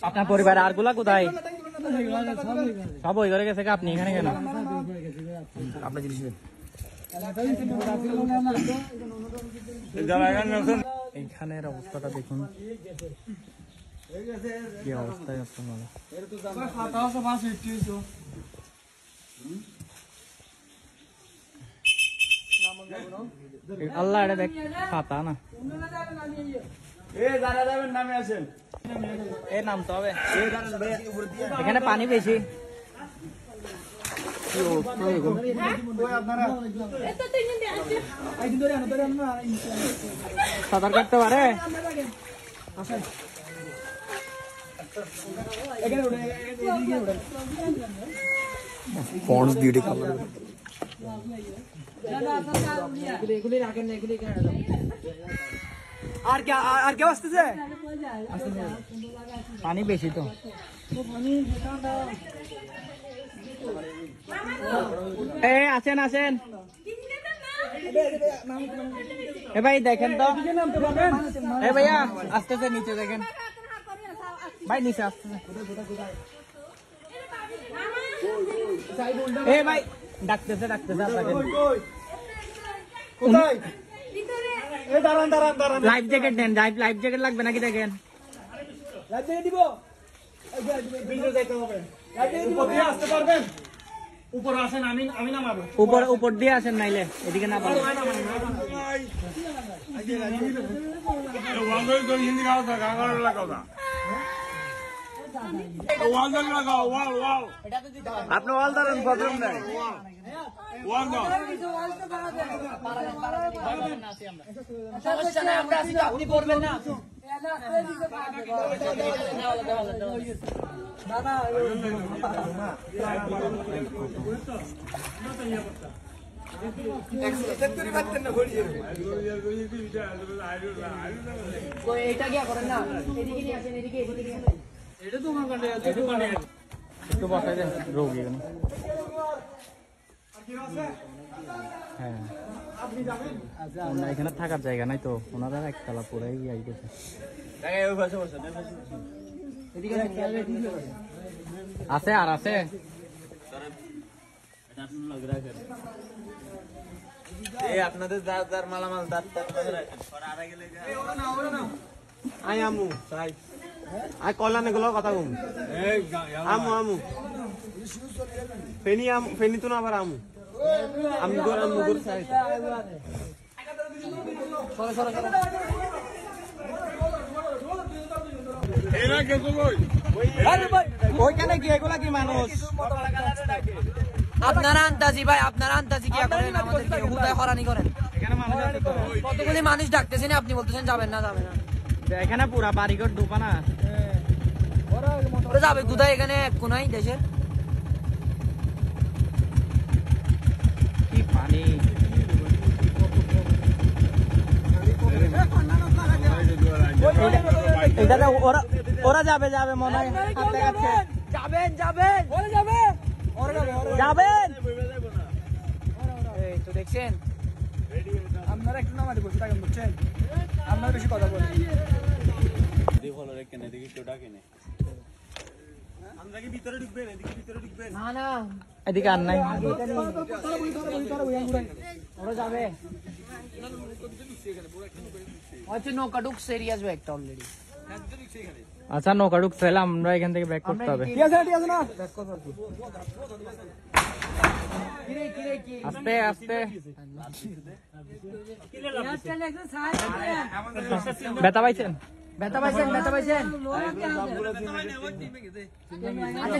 আপনার পরিবার আর গুলা কোথায় সব ওই ঘরে গেছে আপনি এখানে কেন আপনার জিনিস এইখানের অবস্থাটা দেখুন কি অবস্থায় আল্লাহ এটা দেখ খাতা না নামে আসেন এর নাম তো হবে এখানে পানি বেশি সাঁতার কাটতে পারে ফন্টস বিউটি কালার আর কেউ আসতেছে পানি বেশি তো আসেন আসেন এ ভাই দেখেন তো এ ভাইয়া আসতেছে নিচে দেখেন ভাই নিচে আসতেছে এ ভাই ডাকতেছে আপনাকে লাইফ জ্যাকেট দেন লাইফ জ্যাকেট লাগবে নাকি দেখেন লাইফ জ্যাকেট দিব আসতে পারবেন উপর আসেন আমি নামাবো উপর দিয়ে আসেন নাইলে এদিকে না পারবেন আপনি ওয়াল দাঁড়ান প্রবলেম নাই সমস্যা নাই আমরা আছি আপনি করবেন না এটা কি করেন না এদিকে নিয়ে আসেন এদিকে এটা তো একটু বসাই দেন রোগী হ্যাঁ এখানে থাকার জায়গা নাই তো ওনারা একতলা পুরাই আইতেছে আছে আর আছে আপনাদের যার মালামাল আই আমু তাই আই কল্যাণে গুলো কথা কম আমু ফেনি তো না আবার আমু ওইখানে কি এগুলা কি মানুষ আপনারা আন্তাজি ভাই আপনারা আন্তাজি কি করেন আমাদেরকে হুদায় হরানি করেন কতগুলি মানুষ ডাকতেছেন আপনি বলতেছেন যাবেন না এখানে পুরা বাড়িঘর ডুবা না যাবে কোথায় এখানে কোনাই দেশের কি পানি ওরা যাবে মনে হয় যাবেন তো দেখছেন আপনারা একটু নামাতে বসে থাকেন বুঝছেন আপনারা বেশি কথা বলেন এদিকে আর নাই ওরা যাবে হচ্ছে নৌকা ঢুকছে এরিয়া আসবে একটা অলরেডি। আচ্ছা নৌকা ঢুকছে, আমরা এখান থেকে ব্যাক করতে হবে। আস্তে আস্তে ব্যথা পাইছেন? ব্যথা পাইছেন? ব্যথা পাইছেন? আচ্ছা